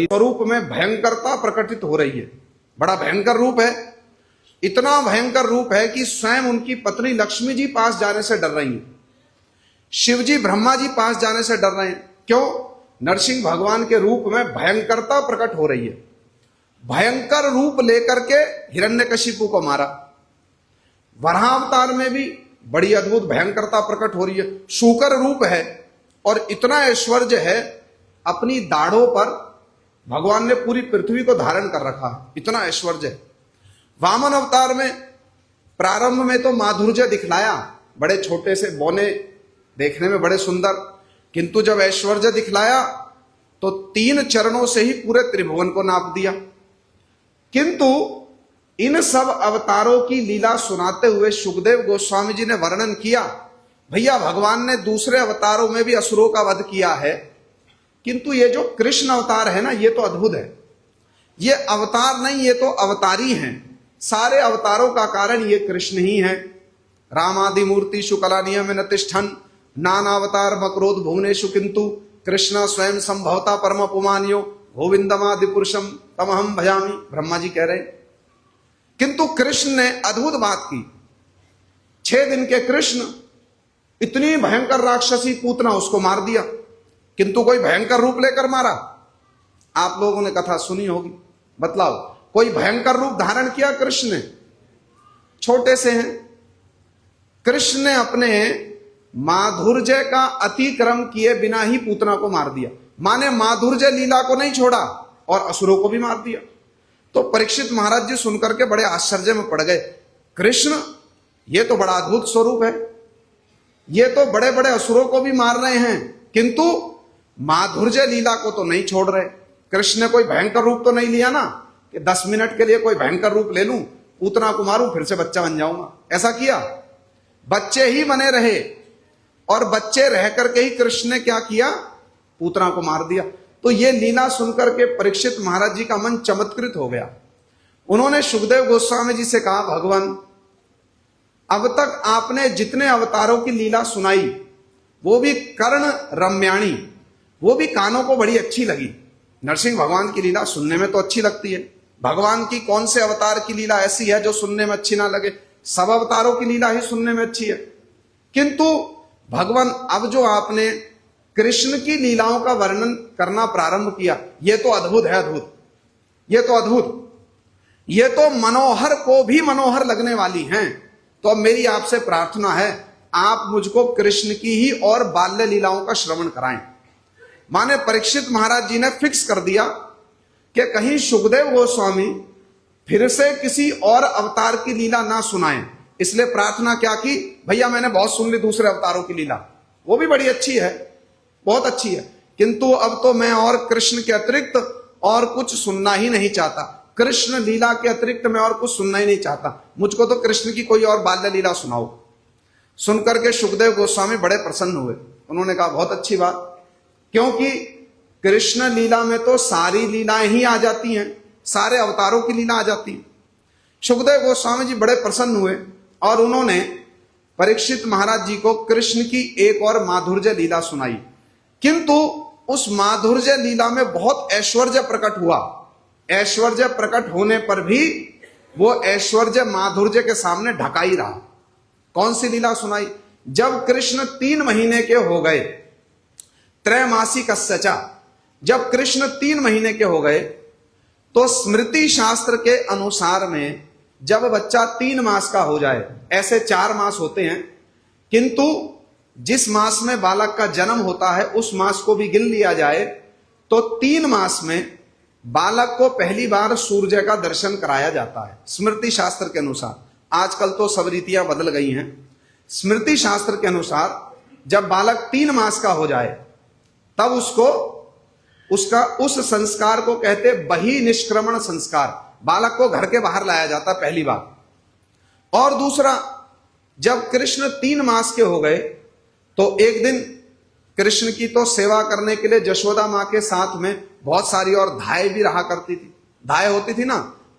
स्वरूप में भयंकरता प्रकटित हो रही है। बड़ा भयंकर रूप है, इतना भयंकर रूप है कि स्वयं उनकी पत्नी लक्ष्मी जी पास जाने से डर रही हैं, शिव जी ब्रह्मा जी पास जाने से डर रहे हैं। क्यों? नरसिंह भगवान के रूप में भयंकरता प्रकट हो रही है। भयंकर रूप लेकर के हिरण्यकशिपु को मारा। वराहावतार में भी बड़ी अद्भुत भयंकरता प्रकट हो रही है। शूकर रूप है और इतना ऐश्वर्य है, अपनी दाढ़ों पर भगवान ने पूरी पृथ्वी को धारण कर रखा है, इतना ऐश्वर्य है। वामन अवतार में प्रारंभ में तो माधुर्य दिखलाया, बड़े छोटे से बौने, देखने में बड़े सुंदर, किंतु जब ऐश्वर्य दिखलाया तो 3 चरणों से ही पूरे त्रिभुवन को नाप दिया। किंतु इन सब अवतारों की लीला सुनाते हुए सुखदेव गोस्वामी जी ने वर्णन किया, भैया भगवान ने दूसरे अवतारों में भी असुरों का वध किया है, किंतु ये जो कृष्ण अवतार है ना, ये तो अद्भुत है। ये अवतार नहीं, ये तो अवतारी हैं। सारे अवतारों का कारण ये कृष्ण ही है। रामादि मूर्ति शुकला नियम न तिष्ठन नानावतार मक्रोध भुवनेशु किंतु कृष्ण स्वयं संभवता परम पुमानियो गोविंदमादि पुरुषम तमहम भजामि, ब्रह्मा जी कह रहे हैं। किंतु कृष्ण ने अद्भुत बात की। 6 दिन के कृष्ण, इतनी भयंकर राक्षसी पूतना, उसको मार दिया, किंतु कोई भयंकर रूप लेकर मारा। आप लोगों ने कथा सुनी होगी, बतलाओ कोई भयंकर रूप धारण किया कृष्ण ने? छोटे से हैं। कृष्ण ने अपने माधुर्य का अतिक्रम किए बिना ही पूतना को मार दिया, माने माधुर्य लीला को नहीं छोड़ा और असुरों को भी मार दिया। तो परीक्षित महाराज जी सुनकर के बड़े आश्चर्य में पड़ गए। कृष्ण, ये तो बड़ा अद्भुत स्वरूप है, ये तो बड़े बड़े असुरों को भी मार रहे हैं, किंतु माधुर्य लीला को तो नहीं छोड़ रहे। कृष्ण ने कोई भयंकर रूप तो नहीं लिया ना कि 10 मिनट के लिए कोई भयंकर रूप ले लूं, पूतना को मारूं, फिर से बच्चा बन जाऊंगा। ऐसा किया? बच्चे ही बने रहे, और बच्चे रह करके ही कृष्ण ने क्या किया? पूतना को मार दिया। तो ये लीला सुनकर के परीक्षित महाराज जी का मन चमत्कृत हो गया। उन्होंने सुखदेव गोस्वामी जी से कहा, भगवान, अब तक आपने जितने अवतारों की लीला सुनाई, वो भी कर्ण रम्याणी, वो भी कानों को बड़ी अच्छी लगी। नरसिंह भगवान की लीला सुनने में तो अच्छी लगती है, भगवान की कौन से अवतार की लीला ऐसी है जो सुनने में अच्छी ना लगे? सब अवतारों की लीला ही सुनने में अच्छी है। किंतु भगवान, अब जो आपने कृष्ण की लीलाओं का वर्णन करना प्रारंभ किया, ये तो अद्भुत है, अद्भुत, ये तो अद्भुत, ये तो मनोहर को भी मनोहर लगने वाली हैं। तो अब मेरी आपसे प्रार्थना है, आप मुझको कृष्ण की ही और बाल्य लीलाओं का श्रवण कराएं। माने परीक्षित महाराज जी ने फिक्स कर दिया कि कहीं सुखदेव गोस्वामी फिर से किसी और अवतार की लीला ना सुनाएं। इसलिए प्रार्थना क्या की, भैया मैंने बहुत सुन ली दूसरे अवतारों की लीला, वो भी बड़ी अच्छी है, बहुत अच्छी है, किंतु अब तो मैं और कृष्ण के अतिरिक्त और कुछ सुनना ही नहीं चाहता। कृष्ण लीला के अतिरिक्त मैं और कुछ सुनना ही नहीं चाहता, मुझको तो कृष्ण की कोई और बाल्य लीला सुनाओ। सुनकर के सुखदेव गोस्वामी बड़े प्रसन्न हुए। उन्होंने कहा, बहुत अच्छी बात, क्योंकि कृष्ण लीला में तो सारी लीलाएं ही आ जाती हैं, सारे अवतारों की लीला आ जाती है। सुखदेव गोस्वामी जी बड़े प्रसन्न हुए और उन्होंने परीक्षित महाराज जी को कृष्ण की एक और माधुर्य लीला सुनाई। किंतु उस माधुर्य लीला में बहुत ऐश्वर्य प्रकट हुआ। ऐश्वर्य प्रकट होने पर भी वो ऐश्वर्य माधुर्य के सामने ढका ही रहा। कौन सी लीला सुनाई? जब कृष्ण 3 महीने के हो गए, त्रैमासिकस्यच, जब कृष्ण 3 महीने के हो गए, तो स्मृति शास्त्र के अनुसार में जब बच्चा 3 मास का हो जाए, ऐसे 4 मास होते हैं, किंतु जिस मास में बालक का जन्म होता है उस मास को भी गिन लिया जाए, तो 3 मास में बालक को पहली बार सूर्य का दर्शन कराया जाता है स्मृति शास्त्र के अनुसार। आजकल तो सब रीतियां बदल गई हैं। स्मृति शास्त्र के अनुसार जब बालक 3 मास का हो जाए, तब उसको उसका उस संस्कार को कहते बहि निष्क्रमण संस्कार, बालक को घर के बाहर लाया जाता पहली बार। और दूसरा, जब कृष्ण 3 मास के हो गए, तो एक दिन कृष्ण की तो सेवा करने के लिए यशोदा माँ के साथ में बहुत सारी और धाय भी रहा करती थी। धाय होती थी ना,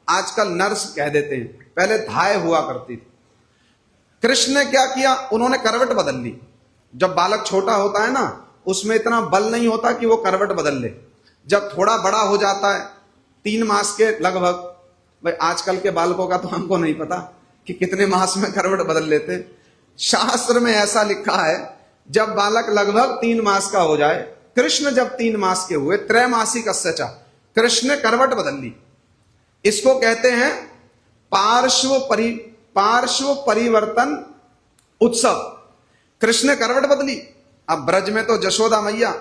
आजकल नर्स कह देते हैं, पहले धाय हुआ करती थी। कृष्ण ने क्या किया, उन्होंने करवट बदल ली। जब बालक छोटा होता है ना, उसमें इतना बल नहीं होता कि वो करवट बदल ले, जब थोड़ा बड़ा हो जाता है 3 मास के लगभग, भाई आजकल के बालकों का तो हमको नहीं पता कि कितने मास में करवट बदल लेते हैं। शास्त्र में ऐसा लिखा है जब बालक लगभग 3 मास का हो जाए, कृष्ण जब 3 मास के हुए, त्रैमासिक अस्यचा, कृष्ण ने करवट बदल ली। इसको कहते हैं पार्श्व परिवर्तन उत्सव। कृष्ण ने करवट बदली। अब ब्रज में तो जशोदा मैया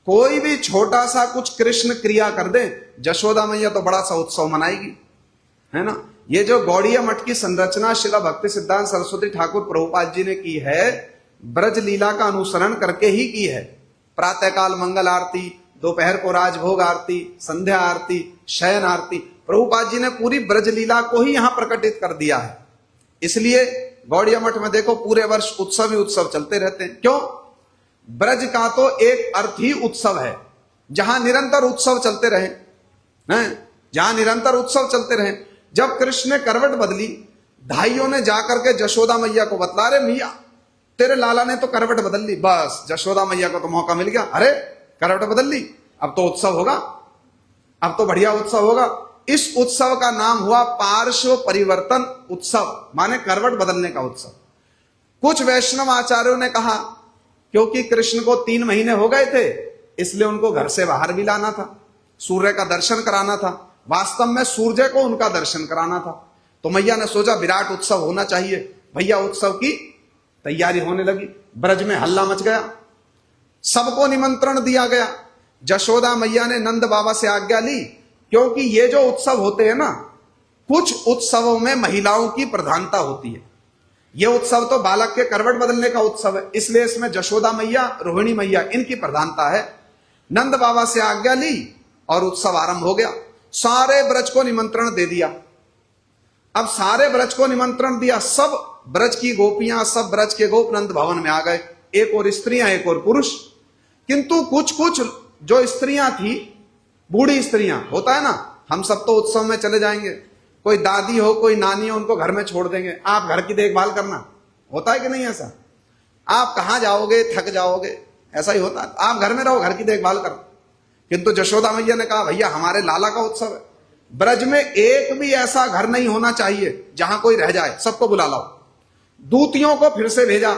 कोई भी छोटा सा कुछ कृष्ण क्रिया कर दे, जशोदा मैया तो बड़ा सा उत्सव मनाएगी, है ना। ये जो गौड़ीय मठ की संरचना शिला भक्ति सिद्धांत सरस्वती ठाकुर प्रभुपाद जी ने की है, ब्रज लीला का अनुसरण करके ही की है। प्रातःकाल मंगल आरती, दोपहर को राजभोग आरती, संध्या आरती, शयन आरती, प्रभुपाद जी ने पूरी ब्रज लीला को ही यहां प्रकटित कर दिया है। इसलिए गौड़ीय मठ में देखो पूरे वर्ष उत्सव ही उत्सव चलते रहते हैं। क्यों? ब्रज का तो एक अर्थ ही उत्सव है, जहां निरंतर उत्सव चलते रहे, हैं, जहां निरंतर उत्सव चलते रहे। जब कृष्ण ने करवट बदली, भाइयों ने जाकर के जशोदा मैया को बतला, रहे मैया तेरे लाला ने तो करवट बदल ली। बस जशोदा मैया को तो मौका मिल गया, अरे करवट बदल ली, अब तो उत्सव होगा, अब तो बढ़िया उत्सव होगा। इस उत्सव का नाम हुआ पार्श्व परिवर्तन उत्सव, माने करवट बदलने का उत्सव। कुछ वैष्णव आचार्यों ने कहा क्योंकि कृष्ण को 3 महीने हो गए थे, इसलिए उनको घर से बाहर भी लाना था, सूर्य का दर्शन कराना था। वास्तव में सूर्य को उनका दर्शन कराना था। तो मैया ने सोचा विराट उत्सव होना चाहिए। भैया उत्सव की तैयारी होने लगी, ब्रज में हल्ला मच गया, सबको निमंत्रण दिया गया। जशोदा मैया ने नंद बाबा से आज्ञा ली, क्योंकि ये जो उत्सव होते हैं ना, कुछ उत्सवों में महिलाओं की प्रधानता होती है। ये उत्सव तो बालक के करवट बदलने का उत्सव है, इसलिए इसमें जशोदा मैया, रोहिणी मैया, इनकी प्रधानता है। नंद बाबा से आज्ञा ली और उत्सव आरंभ हो गया। सारे ब्रज को निमंत्रण दे दिया। अब सारे ब्रज को निमंत्रण दिया, सब ब्रज की गोपियां, सब ब्रज के गोप नंद भवन में आ गए, एक और स्त्रियां एक और पुरुष। किंतु कुछ कुछ जो स्त्रियां थी, बूढ़ी स्त्रियां, होता है ना, हम सब तो उत्सव में चले जाएंगे, कोई दादी हो कोई नानी हो उनको घर में छोड़ देंगे, आप घर की देखभाल करना, होता है कि नहीं ऐसा? आप कहां जाओगे, थक जाओगे, ऐसा ही होता है, आप घर में रहो, घर की देखभाल करो। किंतु जशोदा मैया ने कहा भैया हमारे लाला का उत्सव है, ब्रज में एक भी ऐसा घर नहीं होना चाहिए जहां कोई रह जाए, सबको बुला लाओ। दूतियों को फिर से भेजा,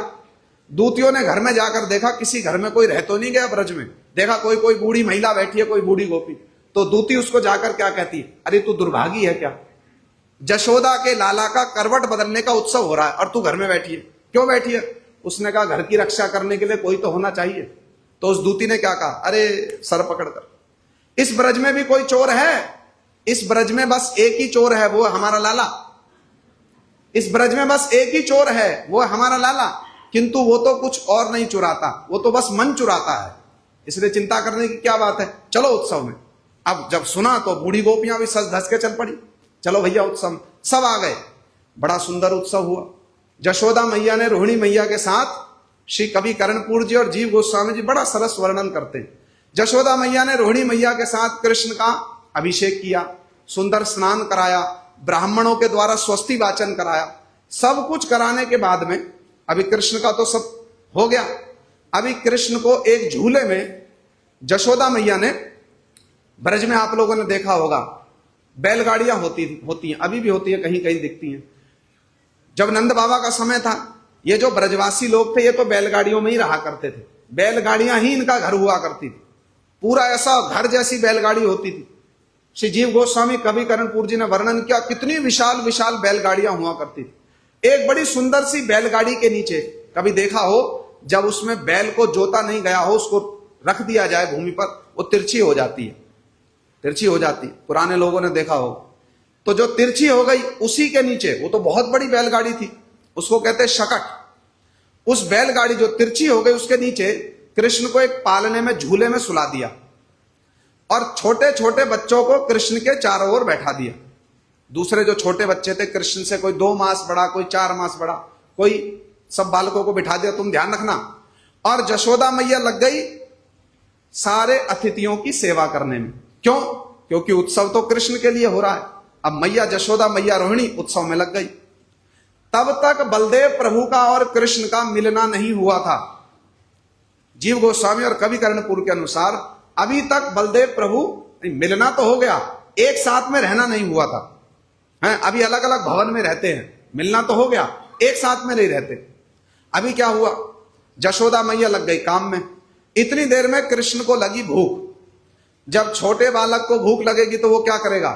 दूतियों ने घर में जाकर देखा किसी घर में कोई रह तो नहीं गया ब्रज में, देखा कोई कोई बूढ़ी महिला बैठी है, कोई बूढ़ी गोपी। तो दूती उसको जाकर क्या कहती है, अरे तू दुर्भागी है क्या, जशोदा के लाला का करवट बदलने का उत्सव हो रहा है और तू घर में बैठी है, क्यों बैठी है? उसने कहा घर की रक्षा करने के लिए कोई तो होना चाहिए। तो उस दूती ने क्या कहा, अरे सर पकड़कर, इस ब्रज में भी कोई चोर है? इस ब्रज में बस एक ही चोर है, वो है हमारा लाला। इस ब्रज में बस एक ही चोर है, वो है हमारा लाला। किंतु वो तो कुछ और नहीं चुराता, वो तो बस मन चुराता है, इसलिए चिंता करने की क्या बात है, चलो उत्सव में। अब जब सुना तो बूढ़ी गोपियां भी सज धस के चल पड़ी, चलो भैया उत्सव। सब आ गए, बड़ा सुंदर उत्सव हुआ। जशोदा मैया ने रोहिणी मैया के साथ, श्री कवि करणपुर जी और जीव गोस्वामी जी बड़ा सरस वर्णन करते हैं। जशोदा मैया ने रोहिणी मैया के साथ कृष्ण का अभिषेक किया, सुंदर स्नान कराया, ब्राह्मणों के द्वारा स्वस्ति वाचन कराया। सब कुछ कराने के बाद में अभी कृष्ण का तो सब हो गया। अभी कृष्ण को एक झूले में जशोदा मैया ने, ब्रज में आप लोगों ने देखा होगा बैलगाड़ियां होती हैं, अभी भी होती है, कहीं कहीं दिखती हैं। जब नंद बाबा का समय था, ये जो ब्रजवासी लोग थे ये तो बैलगाड़ियों में ही रहा करते थे, बैलगाड़ियां ही इनका घर हुआ करती थी, पूरा ऐसा घर जैसी बैलगाड़ी होती थी। श्री जीव गोस्वामी कवि करणपुर जी ने वर्णन किया, कितनी विशाल विशाल बैलगाड़ियां हुआ करती थी। एक बड़ी सुंदर सी बैलगाड़ी के नीचे, कभी देखा हो जब उसमें बैल को जोता नहीं गया हो, उसको रख दिया जाए भूमि पर, वो तिरछी हो जाती है, तिरछी हो जाती है, पुराने लोगों ने देखा हो। तो जो तिरछी हो गई उसी के नीचे, वो तो बहुत बड़ी बैलगाड़ी थी, उसको कहते हैं शकट। उस बैलगाड़ी जो तिरछी हो गई उसके नीचे कृष्ण को एक पालने में झूले में सुला दिया और छोटे छोटे बच्चों को कृष्ण के चारों ओर बैठा दिया। दूसरे जो छोटे बच्चे थे कृष्ण से, कोई 2 मास बड़ा, कोई 4 मास बड़ा, कोई, सब बालकों को बिठा दिया, तुम ध्यान रखना। और जशोदा मैया लग गई सारे अतिथियों की सेवा करने में। क्यों? क्योंकि उत्सव तो कृष्ण के लिए हो रहा है। अब मैया जशोदा मैया रोहिणी उत्सव में लग गई। तब तक बलदेव प्रभु का और कृष्ण का मिलना नहीं हुआ था। जीव गोस्वामी और कवि कर्णपुर के अनुसार अभी तक बलदेव प्रभु मिलना तो हो गया, एक साथ में रहना नहीं हुआ था। हैं, अभी अलग अलग भवन में रहते हैं, मिलना तो हो गया, एक साथ में नहीं रहते। अभी क्या हुआ, जशोदा मैया लग गई काम में। इतनी देर में कृष्ण को लगी भूख। जब छोटे बालक को भूख लगेगी तो वो क्या करेगा,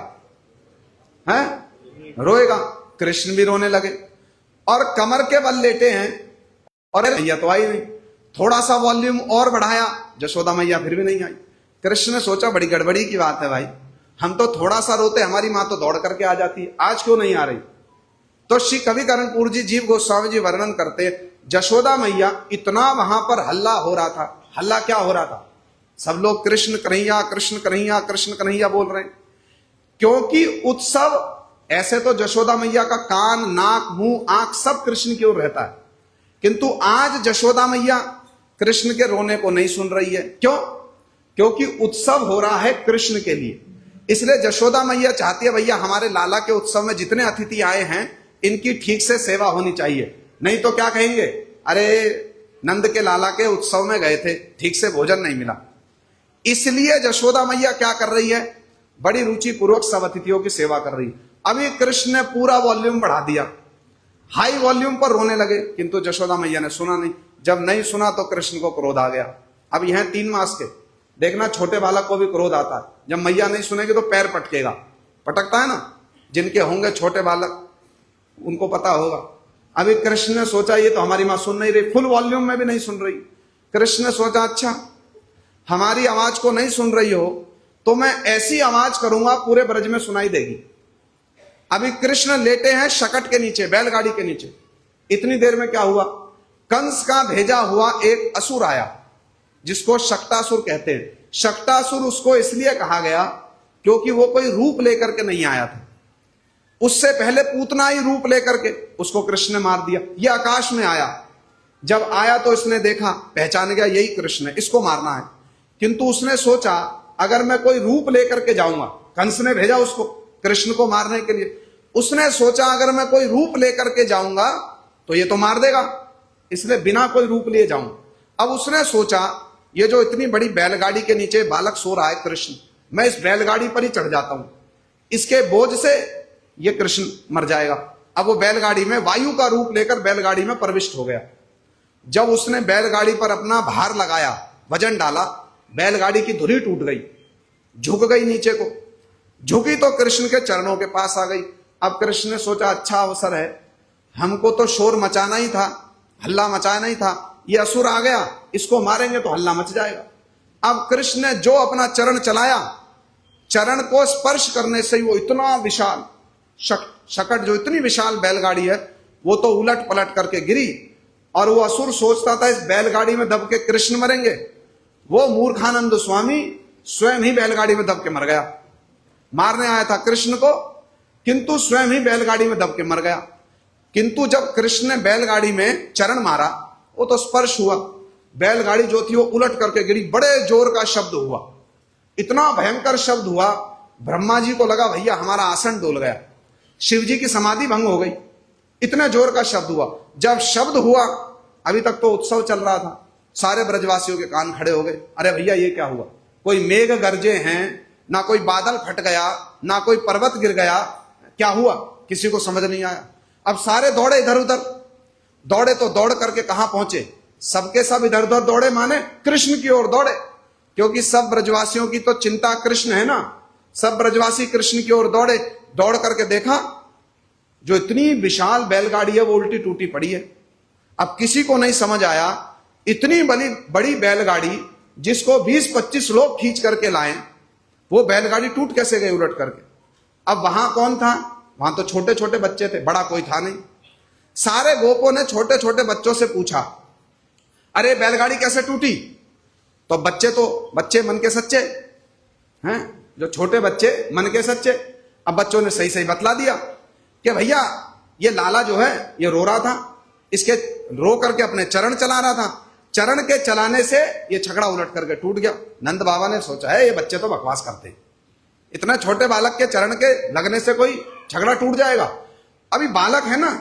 हैं, रोएगा। कृष्ण भी रोने लगे और कमर के बल लेटे हैं और मैया तो आई नहीं। थोड़ा सा वॉल्यूम और बढ़ाया, जशोदा मैया फिर भी नहीं आई। कृष्ण ने सोचा बड़ी गड़बड़ी की बात है भाई, हम तो थोड़ा सा रोते हमारी मां तो दौड़ करके आ जाती है, आज क्यों नहीं आ रही। तो श्री कवि कर्णपुर जी जीव गोस्वामी जी वर्णन करते, जशोदा मैया इतना वहां पर हल्ला हो रहा था। हल्ला क्या हो रहा था, सब लोग कृष्ण कन्हैया कृष्ण कन्हैया कृष्ण कन्हैया बोल रहे हैं, क्योंकि उत्सव ऐसे तो जशोदा मैया का कान नाक मुंह आंख सब कृष्ण की ओर रहता है, किंतु आज जशोदा मैया कृष्ण के रोने को नहीं सुन रही है। क्यों, क्योंकि उत्सव हो रहा है कृष्ण के लिए। इसलिए जशोदा मैया चाहती है भैया हमारे लाला के उत्सव में जितने अतिथि आए हैं इनकी ठीक से सेवा होनी चाहिए, नहीं तो क्या कहेंगे, अरे नंद के लाला के उत्सव में गए थे, ठीक से भोजन नहीं मिला। इसलिए जशोदा मैया क्या कर रही है, बड़ी रुचि पूर्वक सब अतिथियों की सेवा कर रही है। अभी कृष्ण ने पूरा वॉल्यूम बढ़ा दिया, हाई वॉल्यूम पर रोने लगे, किंतु जशोदा मैया ने सुना नहीं। जब नहीं सुना तो कृष्ण को क्रोध आ गया। अब यह 3 मास के, देखना छोटे बालक को भी क्रोध आता है, जब मैया नहीं सुनेगी तो पैर पटकेगा, पटकता है ना, जिनके होंगे छोटे बालक उनको पता होगा। अभी कृष्ण ने सोचा ये तो हमारी मां सुन नहीं रही, फुल वॉल्यूम में भी नहीं सुन रही। कृष्ण ने सोचा अच्छा हमारी आवाज को नहीं सुन रही हो तो मैं ऐसी आवाज करूंगा पूरे ब्रज में सुनाई देगी। अभी कृष्ण लेटे हैं शकट के नीचे, बैलगाड़ी के नीचे। इतनी देर में क्या हुआ, कंस का भेजा हुआ एक असुर आया जिसको शक्टासुर कहते हैं। शक्टासुर उसको इसलिए कहा गया क्योंकि वो कोई रूप लेकर के नहीं आया था, उससे पहले पूतना ही रूप लेकर के उसको कृष्ण ने मार दिया। ये आकाश में आया, जब आया तो इसने देखा, पहचान गया यही कृष्ण है, इसको मारना है। किंतु उसने सोचा अगर मैं कोई रूप लेकर के जाऊंगा, कंस ने भेजा उसको कृष्ण को मारने के लिए, उसने सोचा अगर मैं कोई रूप लेकर के जाऊंगा तो ये तो मार देगा, इसलिए बिना कोई रूप लिए जाऊं। अब उसने सोचा ये जो इतनी बड़ी बैलगाड़ी के नीचे बालक सो रहा है कृष्ण, मैं इस बैलगाड़ी पर ही चढ़ जाता हूं, इसके बोझ से ये कृष्ण मर जाएगा। अब वो बैलगाड़ी में वायु का रूप लेकर बैलगाड़ी में प्रविष्ट हो गया। जब उसने बैलगाड़ी पर अपना भार लगाया, वजन डाला, बैलगाड़ी की धुरी टूट गई, झुक गई नीचे को, झुकी तो कृष्ण के चरणों के पास आ गई। अब कृष्ण ने सोचा अच्छा अवसर है, हमको तो शोर मचाना ही था, हल्ला मचाना ही था, ये असुर आ गया, इसको मारेंगे तो हल्ला मच जाएगा। अब कृष्ण ने जो अपना चरण चलाया, चरण को स्पर्श करने से ही वो इतना विशाल शकट जो इतनी विशाल बैलगाड़ी है वो तो उलट पलट करके गिरी। और वो असुर सोचता था इस बैलगाड़ी में दब के कृष्ण मरेंगे, वो मूर्खानंद स्वामी स्वयं ही बैलगाड़ी में दब के मर गया। मारने आया था कृष्ण को, किंतु स्वयं ही बैलगाड़ी में दब के मर गया। किंतु जब कृष्ण ने बैलगाड़ी में चरण मारा, वो तो स्पर्श हुआ, बैलगाड़ी जो थी वो उलट करके गिरी, बड़े जोर का शब्द हुआ, इतना भयंकर शब्द हुआ, ब्रह्मा जी को लगा भैया हमारा आसन डोल गया, शिव जी की समाधि भंग हो गई, इतने जोर का शब्द हुआ। जब शब्द हुआ, अभी तक तो उत्सव चल रहा था, सारे ब्रजवासियों के कान खड़े हो गए, अरे भैया ये क्या हुआ, कोई मेघ गरजे हैं, ना कोई बादल फट गया, ना कोई पर्वत गिर गया, क्या हुआ किसी को समझ नहीं आया। अब सारे दौड़े इधर उधर, दौड़े तो दौड़ करके कहां पहुंचे, सबके सब इधर उधर दौड़े, माने कृष्ण की ओर दौड़े, क्योंकि सब ब्रजवासियों की तो चिंता कृष्ण है ना। सब ब्रजवासी कृष्ण की ओर दौड़े, दौड़ करके देखा जो इतनी विशाल बैलगाड़ी है वो उल्टी टूटी पड़ी है। अब किसी को नहीं समझ आया, इतनी बड़ी बैलगाड़ी जिसको 20-25 लोग खींच करके लाए, वो बैलगाड़ी टूट कैसे गई उलट करके। अब वहां कौन था, वहां तो छोटे छोटे बच्चे थे, बड़ा कोई था नहीं। सारे गोपों ने छोटे छोटे बच्चों से पूछा अरे बैलगाड़ी कैसे टूटी, तो बच्चे मन के सच्चे हैं, जो छोटे बच्चे मन के सच्चे। अब बच्चों ने सही सही बतला दिया कि भैया ये लाला जो है ये रो रहा था, इसके रो करके अपने चरण चला रहा था, चरण के चलाने से ये छकड़ा उलट करके टूट गया। नंद बाबा ने सोचा है ये बच्चे तो बकवास करते हैं, इतना छोटे बालक के चरण के लगने से कोई छकड़ा टूट जाएगा। अभी बालक है ना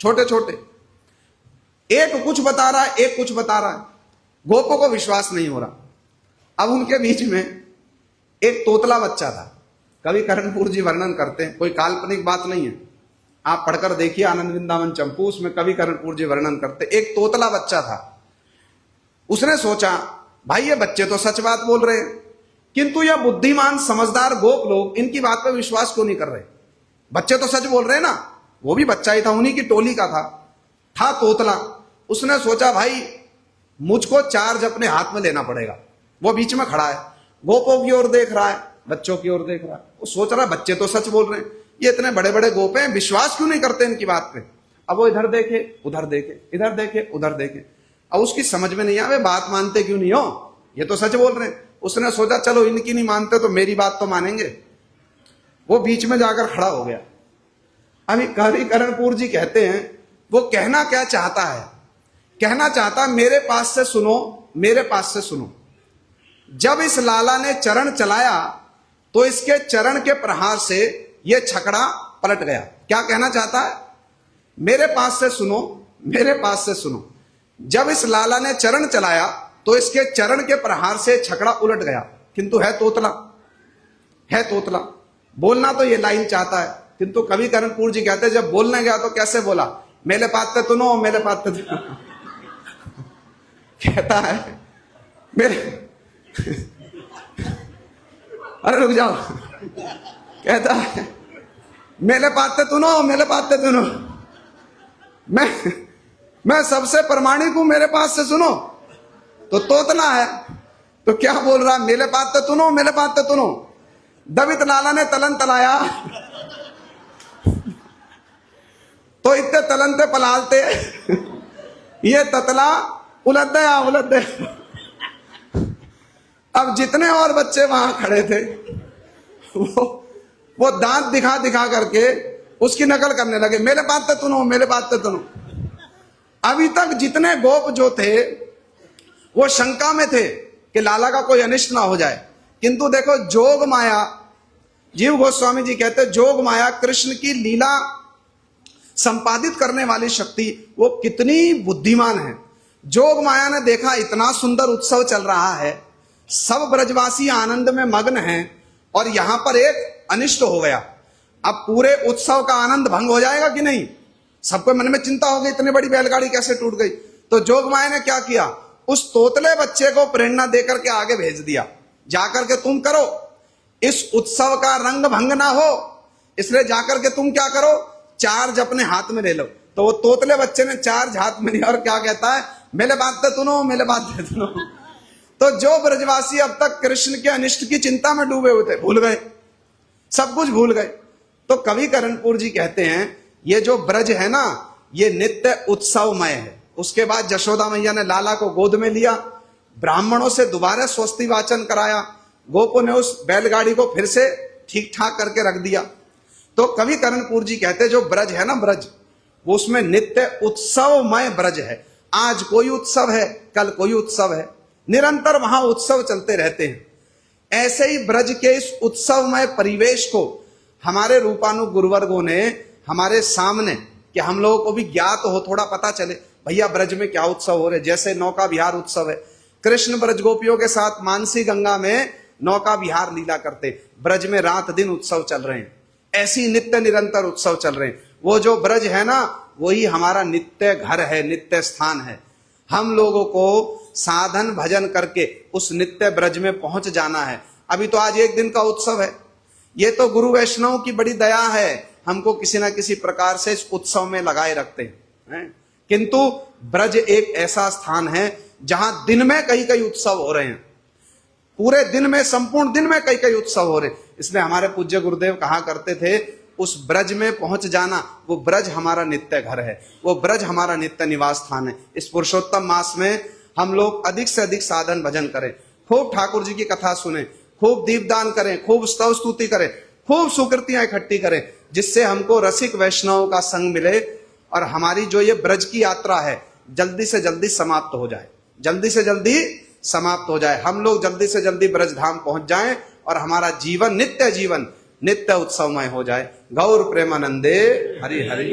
छोटे छोटे, एक कुछ बता रहा है, एक कुछ बता रहा है, गोपों को विश्वास नहीं हो रहा। अब उनके बीच में एक तोतला बच्चा था। कवि करणपुर जी वर्णन करते हैं, कोई काल्पनिक बात नहीं है, आप पढ़कर देखिए आनंद वृंदावन चंपू, उसमें कवि करणपुर जी वर्णन करते। एक तोतला बच्चा था। उसने सोचा भाई ये बच्चे तो सच बात बोल रहे हैं, किंतु यह बुद्धिमान समझदार गोप लोग इनकी बात पर विश्वास क्यों नहीं कर रहे? बच्चे तो सच बोल रहे हैं ना। वो भी बच्चा ही था, उन्हीं की टोली का था तोतला। उसने सोचा भाई मुझको चार्ज अपने हाथ में लेना पड़ेगा। वो बीच में खड़ा है, गोपों की ओर देख रहा है, बच्चों की ओर देख रहा है। वो सोच रहा है बच्चे तो सच बोल रहे हैं, ये इतने बड़े बड़े गोप हैं, विश्वास क्यों नहीं करते इनकी बात पे। अब वो इधर देखे उधर देखे, इधर देखे उधर देखे। अब उसकी समझ में नहीं आवे बात मानते क्यों नहीं हो, ये तो सच बोल रहे हैं। उसने सोचा चलो इनकी नहीं मानते तो मेरी बात तो मानेंगे। वो बीच में जाकर खड़ा हो गया। अभी कवि करणपुर जी कहते हैं वो कहना क्या चाहता है, कहना चाहता मेरे पास से सुनो, मेरे पास से सुनो। जब इस लाला ने चरण चलाया तो इसके चरण के प्रहार से यह छकड़ा पलट गया। क्या कहना चाहता है? मेरे पास से सुनो, मेरे पास से सुनो। जब इस लाला ने चरण चलाया तो इसके चरण के प्रहार से छकड़ा उलट गया। किंतु है तोतला, है तोतला। बोलना तो ये लाइन चाहता है, किंतु कवि करणपुर जी कहते हैं जब बोलने गया तो कैसे बोला, मेले पाते तुनो, मेले पाते तुनो। कहता है मेरे अरे रुक जाओ, कहता है मेले पाते तुनो, मेले पाते तुनो। मैं सबसे प्रमाणिक हूं, मेरे पास से सुनो। तो तोतला है तो क्या बोल रहा, मेले पाते तुनो, मेले पाते तुनो। दबित लाला ने तलन तलाया तो इतने तलन ते पलालते ये ततला उलट गया, उलट गया। अब जितने और बच्चे वहां खड़े थे वो दांत दिखा दिखा करके उसकी नकल करने लगे, मेरे बात ते तुनो, मेरे बात ते तुनो। अभी तक जितने गोप जो थे वो शंका में थे कि लाला का कोई अनिष्ट ना हो जाए। किंतु देखो जोग माया, जीव गोस्वामी जी कहते जोग माया कृष्ण की लीला संपादित करने वाली शक्ति वो कितनी बुद्धिमान है। जोग माया ने देखा इतना सुंदर उत्सव चल रहा है, सब ब्रजवासी आनंद में मग्न हैं और यहां पर एक अनिष्ट हो गया। अब पूरे उत्सव का आनंद भंग हो जाएगा कि नहीं? सबके मन में चिंता हो गई, इतनी बड़ी बैलगाड़ी कैसे टूट गई। तो जोग माया ने क्या किया, उस तोतले बच्चे को प्रेरणा देकर के आगे भेज दिया, जाकर के तुम करो, इस उत्सव का रंग भंग ना हो, इसलिए जाकर के तुम क्या करो, चार्ज अपने हाथ में ले लो। तो वो तोतले बच्चे ने चार्ज हाथ में लिया और क्या कहता है, मेरे बात ते सुनो, मेरे बात ते सुनो। तो जो ब्रजवासी अब तक कृष्ण के अनिष्ट की चिंता में डूबे हुए थे, भूल गए, सब कुछ भूल गए। तो कवि करणपुर जी कहते हैं ये जो ब्रज है ना, ये नित्य उत्सवमय है। उसके बाद जशोदा मैया ने लाला को गोद में लिया, ब्राह्मणों से दोबारा स्वस्ति वाचन कराया, गोपों ने उस बैलगाड़ी को फिर से ठीक ठाक करके रख दिया। तो कवि करणपुर जी कहते जो ब्रज है ना, ब्रज वो उसमें नित्य उत्सवमय ब्रज है। आज कोई उत्सव है, कल कोई उत्सव है, निरंतर वहां उत्सव चलते रहते हैं। ऐसे ही ब्रज के इस उत्सवमय परिवेश को हमारे रूपानु गुरुवर्गों ने हमारे सामने, कि हम लोगों को भी ज्ञात हो, थोड़ा पता चले भैया ब्रज में क्या उत्सव हो रहे। जैसे नौका विहार उत्सव है, कृष्ण ब्रज गोपियों के साथ मानसी गंगा में नौका विहार लीला करते, ब्रज में रात दिन उत्सव चल रहे हैं। ऐसी नित्य निरंतर उत्सव चल रहे हैं। वो जो ब्रज है ना, वही हमारा नित्य घर है, नित्य स्थान है। हम लोगों को साधन भजन करके उस नित्य ब्रज में पहुंच जाना है। अभी तो आज एक दिन का उत्सव है, ये तो गुरु वैष्णव की बड़ी दया है, हमको किसी ना किसी प्रकार से इस उत्सव में लगाए रखते हैं। किंतु ब्रज एक ऐसा स्थान है जहां दिन में कई कई उत्सव हो रहे हैं, पूरे दिन में, संपूर्ण दिन में कई कई उत्सव हो रहे हैं। इसलिए हमारे पूज्य गुरुदेव कहा करते थे उस ब्रज में पहुंच जाना, वो ब्रज हमारा नित्य घर है, वो ब्रज हमारा नित्य निवास स्थान है। इस पुरुषोत्तम मास में हम लोग अधिक से अधिक साधन भजन करें, खूब ठाकुर जी की कथा सुने, खूब दीपदान करें, खूब स्तव स्तुति करें, खूब सुकृतियां इकट्ठी करें, जिससे हमको रसिक वैष्णव का संग मिले और हमारी जो ये ब्रज की यात्रा है जल्दी से जल्दी समाप्त हो जाए, जल्दी से जल्दी समाप्त हो जाए। हम लोग जल्दी से जल्दी ब्रज धाम पहुंच जाएं और हमारा जीवन नित्य उत्सवमय हो जाए। गौर प्रेमानंदे हरि हरि।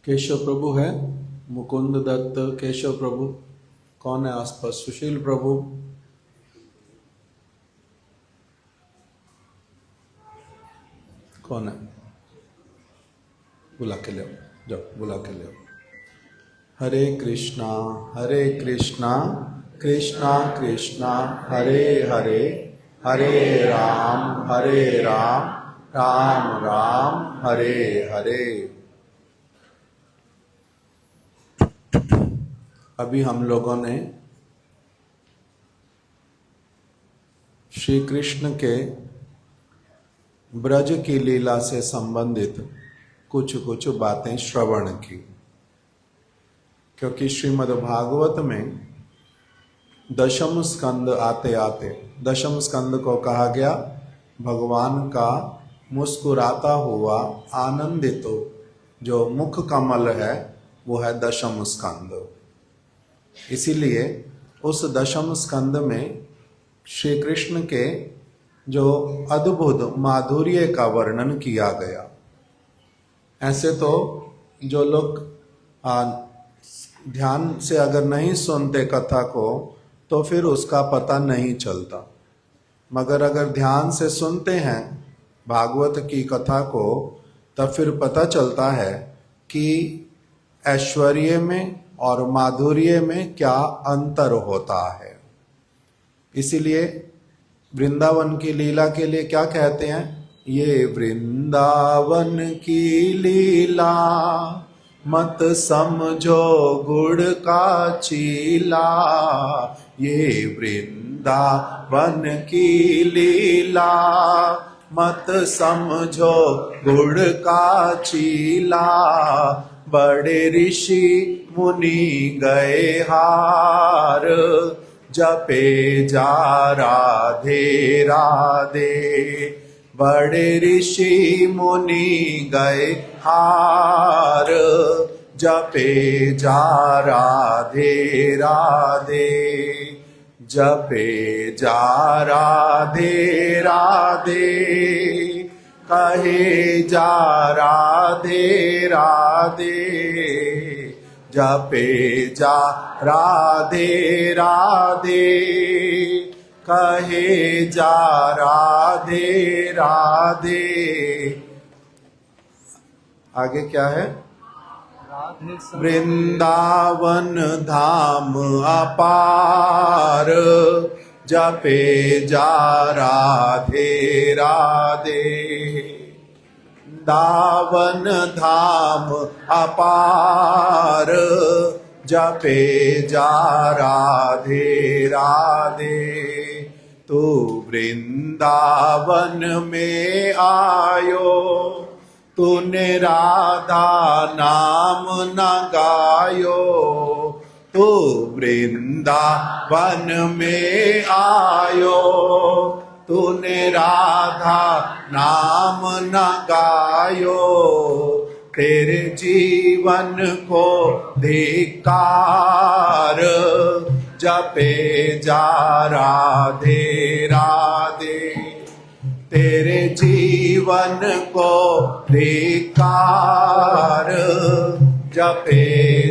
केशव प्रभु है, मुकुंद दत्त, केशव प्रभु, कौन है आसपास? सुशील प्रभु, कौन है? बुला के ले आओ, जाओ बुला के ले आओ। हरे कृष्णा कृष्णा कृष्णा हरे हरे, हरे राम राम राम हरे हरे। अभी हम लोगों ने श्री कृष्ण के ब्रज की लीला से संबंधित कुछ कुछ बातें श्रवण की, क्योंकि श्रीमद् भागवत में दशम स्कंद आते आते, दशम स्कंद को कहा गया भगवान का मुस्कुराता हुआ आनंदित जो मुख कमल है वो है दशम स्कंद। इसीलिए उस दशम स्कंद में श्री कृष्ण के जो अद्भुत माधुर्य का वर्णन किया गया। ऐसे तो जो लोग ध्यान से अगर नहीं सुनते कथा को तो फिर उसका पता नहीं चलता, मगर अगर ध्यान से सुनते हैं भागवत की कथा को तब फिर पता चलता है कि ऐश्वर्य में और माधुर्य में क्या अंतर होता है। इसीलिए वृंदावन की लीला के लिए क्या कहते हैं? ये वृंदावन की लीला मत समझो गुड़ का चीला, ये वृंदावन की लीला मत समझो गुड़ का चीला, बड़े ऋषि मुनि गए हार जपे जा राधे राधे, बड़े ऋषि मुनि गए हार जपे जा राधे राधे, जपे जा राधे राधे, कहे जा राधे राधे, जपे जा राधे राधे, कहे जा राधे राधे। आगे क्या है? वृंदावन धाम अपार जपे जा राधे राधे, दावन धाम अपार जपे जा राधे राधे, तू वृंदावन में आयो तूने राधा नाम न गायो, तू वृंदावन में आयो तूने राधा नाम न गायो, तेरे जीवन को धिक्कार जपे जा राधे राधे, तेरे जीवन को धिक्कार जपे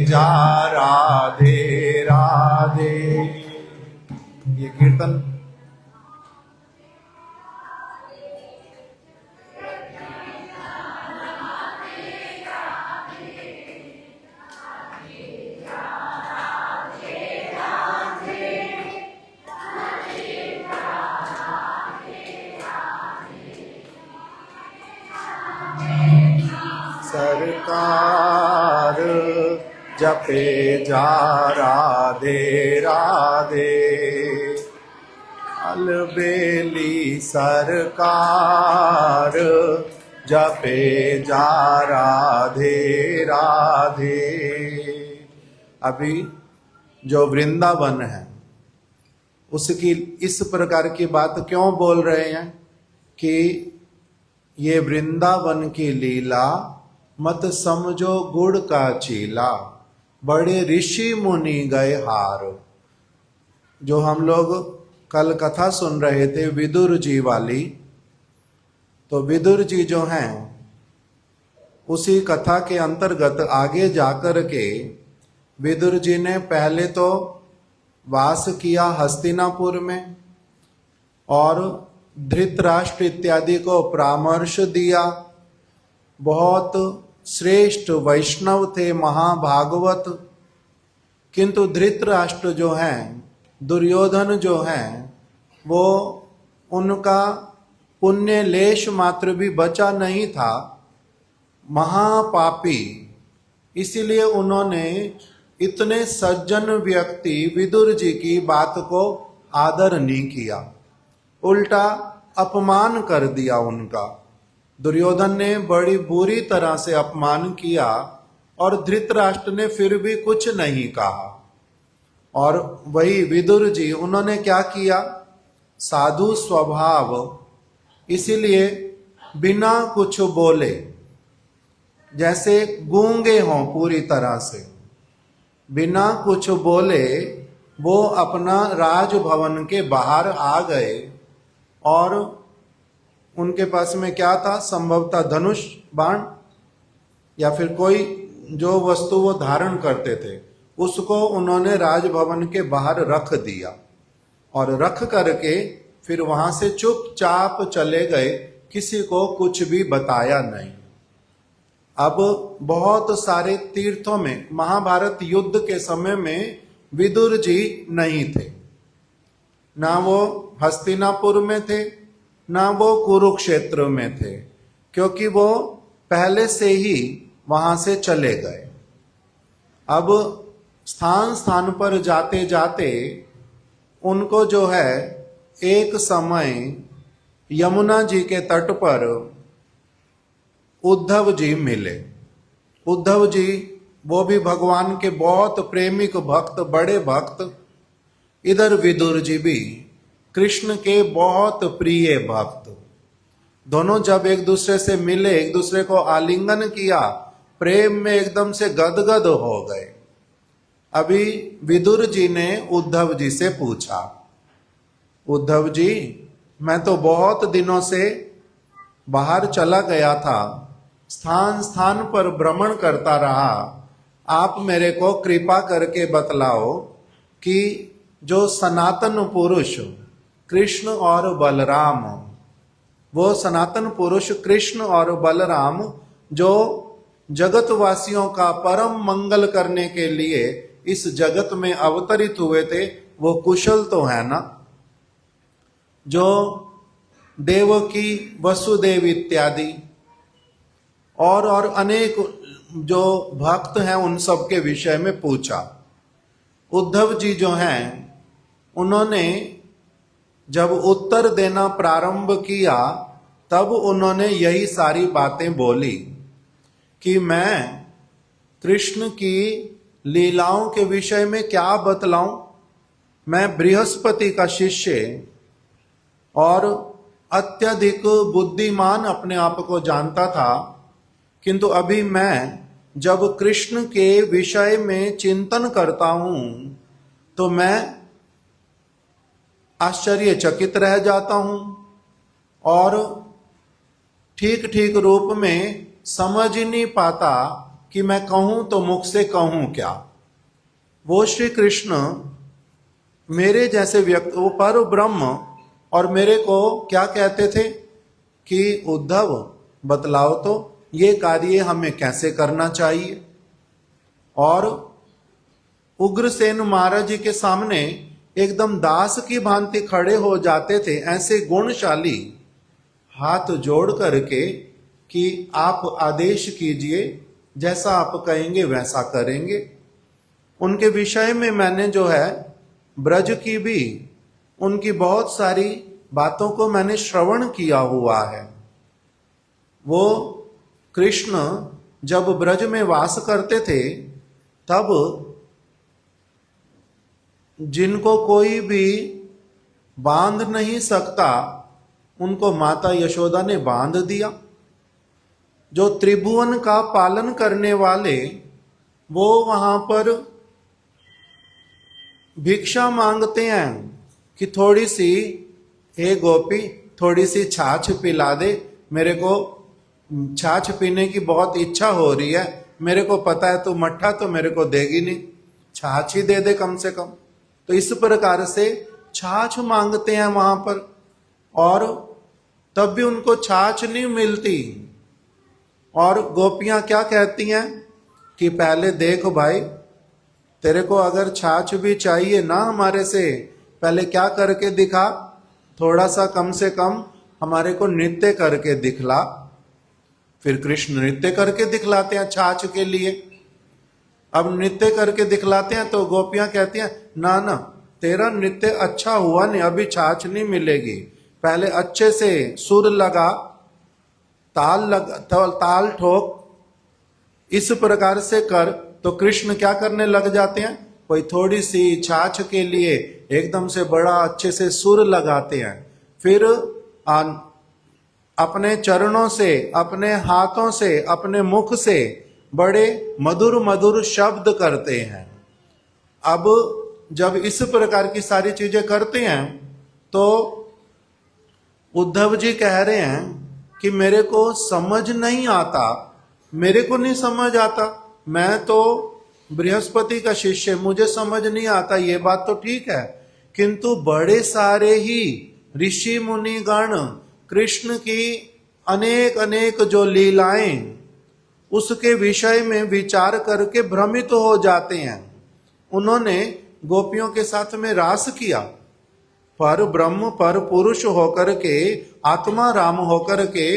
जा राधे राधे। ये कीर्तन सरकार जपे जा राधे राधे, अलबेली सरकार जपे जा राधे राधे। अभी जो वृंदावन है उसकी इस प्रकार की बात क्यों बोल रहे हैं कि ये वृंदावन की लीला मत समझो गुड़ का चीला, बड़े ऋषि मुनि गए हार। जो हम लोग कल कथा सुन रहे थे विदुर जी वाली, तो विदुर जी जो हैं उसी कथा के अंतर्गत आगे जाकर के विदुर जी ने पहले तो वास किया हस्तिनापुर में और धृतराष्ट्र इत्यादि को परामर्श दिया। बहुत श्रेष्ठ वैष्णव थे, महाभागवत। किंतु धृतराष्ट्र जो हैं, दुर्योधन जो हैं, वो उनका पुण्य लेश मात्र भी बचा नहीं था, महापापी। इसीलिए उन्होंने इतने सज्जन व्यक्ति विदुर जी की बात को आदर नहीं किया, उल्टा अपमान कर दिया उनका। दुर्योधन ने बड़ी बुरी तरह से अपमान किया और धृतराष्ट्र ने फिर भी कुछ नहीं कहा। और वही विदुर जी, उन्होंने क्या किया, साधु स्वभाव, इसीलिए बिना कुछ बोले, जैसे गूंगे हों पूरी तरह से, बिना कुछ बोले वो अपना राजभवन के बाहर आ गए। और उनके पास में क्या था, संभवतः धनुष बाण या फिर कोई जो वस्तु वो धारण करते थे, उसको उन्होंने राजभवन के बाहर रख दिया और रख करके फिर वहां से चुपचाप चले गए, किसी को कुछ भी बताया नहीं। अब बहुत सारे तीर्थों में, महाभारत युद्ध के समय में विदुर जी नहीं थे, ना वो हस्तिनापुर में थे, ना वो कुरुक्षेत्र में थे, क्योंकि वो पहले से ही वहां से चले गए। अब स्थान स्थान पर जाते जाते उनको जो है एक समय यमुना जी के तट पर उद्धव जी मिले। उद्धव जी वो भी भगवान के बहुत प्रेमिक भक्त, बड़े भक्त। इधर विदुर जी भी कृष्ण के बहुत प्रिय भक्त। दोनों जब एक दूसरे से मिले, एक दूसरे को आलिंगन किया, प्रेम में एकदम से गदगद हो गए। अभी विदुर जी ने उद्धव जी से पूछा, उद्धव जी, मैं तो बहुत दिनों से बाहर चला गया था, स्थान स्थान पर भ्रमण करता रहा, आप मेरे को कृपा करके बतलाओ कि जो सनातन पुरुष कृष्ण और बलराम, वो सनातन पुरुष कृष्ण और बलराम जो जगतवासियों का परम मंगल करने के लिए इस जगत में अवतरित हुए थे, वो कुशल तो है ना? जो देवकी, वसुदेव इत्यादि और अनेक जो भक्त हैं, उन सब के विषय में पूछा। उद्धव जी जो हैं, उन्होंने जब उत्तर देना प्रारंभ किया तब उन्होंने यही सारी बातें बोली कि मैं कृष्ण की लीलाओं के विषय में क्या बतलाऊं। मैं बृहस्पति का शिष्य और अत्यधिक बुद्धिमान अपने आप को जानता था, किंतु अभी मैं जब कृष्ण के विषय में चिंतन करता हूं तो मैं आश्चर्यचकित रह जाता हूं और ठीक ठीक रूप में समझ ही नहीं पाता कि मैं कहूं तो मुख से कहूं क्या। वो श्री कृष्ण मेरे जैसे व्यक्ति, वो पर ब्रह्म, और मेरे को क्या कहते थे कि उद्धव बतलाओ तो ये कार्य हमें कैसे करना चाहिए। और उग्रसेन महाराज जी के सामने एकदम दास की भांति खड़े हो जाते थे, ऐसे गुणशाली, हाथ जोड़ करके कि आप आदेश कीजिए, जैसा आप कहेंगे वैसा करेंगे। उनके विषय में मैंने जो है ब्रज की भी उनकी बहुत सारी बातों को मैंने श्रवण किया हुआ है। वो कृष्ण जब ब्रज में वास करते थे तब जिनको कोई भी बांध नहीं सकता उनको माता यशोदा ने बांध दिया। जो त्रिभुवन का पालन करने वाले, वो वहां पर भिक्षा मांगते हैं कि थोड़ी सी, हे गोपी, थोड़ी सी छाछ पिला दे, मेरे को छाछ पीने की बहुत इच्छा हो रही है, मेरे को पता है तू मट्ठा तो मेरे को देगी नहीं, छाछ ही दे दे कम से कम। तो इस प्रकार से छाछ मांगते हैं वहां पर, और तब भी उनको छाछ नहीं मिलती। और गोपियां क्या कहती हैं कि पहले देखो भाई, तेरे को अगर छाछ भी चाहिए ना हमारे से, पहले क्या करके दिखा, थोड़ा सा कम से कम हमारे को नृत्य करके दिखला। फिर कृष्ण नृत्य करके दिखलाते हैं छाछ के लिए। अब नृत्य करके दिखलाते हैं तो गोपियां कहती हैं ना ना, तेरा नृत्य अच्छा हुआ नहीं, अभी छाछ नहीं मिलेगी, पहले अच्छे से सुर लगा, ताल ठोक, इस प्रकार से कर। तो कृष्ण क्या करने लग जाते हैं, कोई थोड़ी सी छाछ के लिए एकदम से बड़ा अच्छे से सुर लगाते हैं, फिर अपने चरणों से, अपने हाथों से, अपने मुख से बड़े मधुर मधुर शब्द करते हैं। अब जब इस प्रकार की सारी चीजें करते हैं तो उद्धव जी कह रहे हैं कि मेरे को समझ नहीं आता, मेरे को नहीं समझ आता, मैं तो बृहस्पति का शिष्य, मुझे समझ नहीं आता, ये बात तो ठीक है, किंतु बड़े सारे ही ऋषि मुनि गण कृष्ण की अनेक अनेक जो लीलाएं उसके विषय में विचार करके भ्रमित हो जाते हैं। उन्होंने गोपियों के साथ में रास किया, पर ब्रह्म पर पुरुष होकर के, आत्मा राम होकर के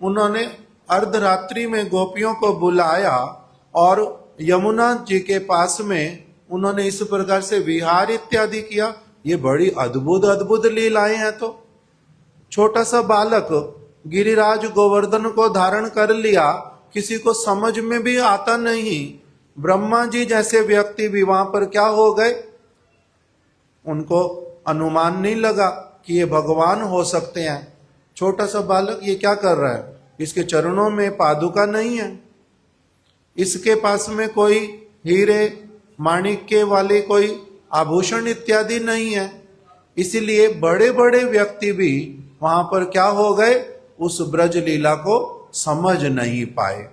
उन्होंने अर्धरात्रि में गोपियों को बुलाया और यमुना जी के पास में उन्होंने इस प्रकार से विहार इत्यादि किया। ये बड़ी अद्भुत अद्भुत लीलाएं हैं। तो छोटा सा बालक गिरिराज गोवर्धन को धारण कर लिया, किसी को समझ में भी आता नहीं। ब्रह्मा जी जैसे व्यक्ति भी वहां पर क्या हो गए, उनको अनुमान नहीं लगा कि ये भगवान हो सकते हैं। छोटा सा बालक ये क्या कर रहा है, इसके चरणों में पादुका नहीं है, इसके पास में कोई हीरे माणिक्य वाले कोई आभूषण इत्यादि नहीं है, इसीलिए बड़े बड़े व्यक्ति भी वहां पर क्या हो गए, उस ब्रज लीला को समझ नहीं पाए।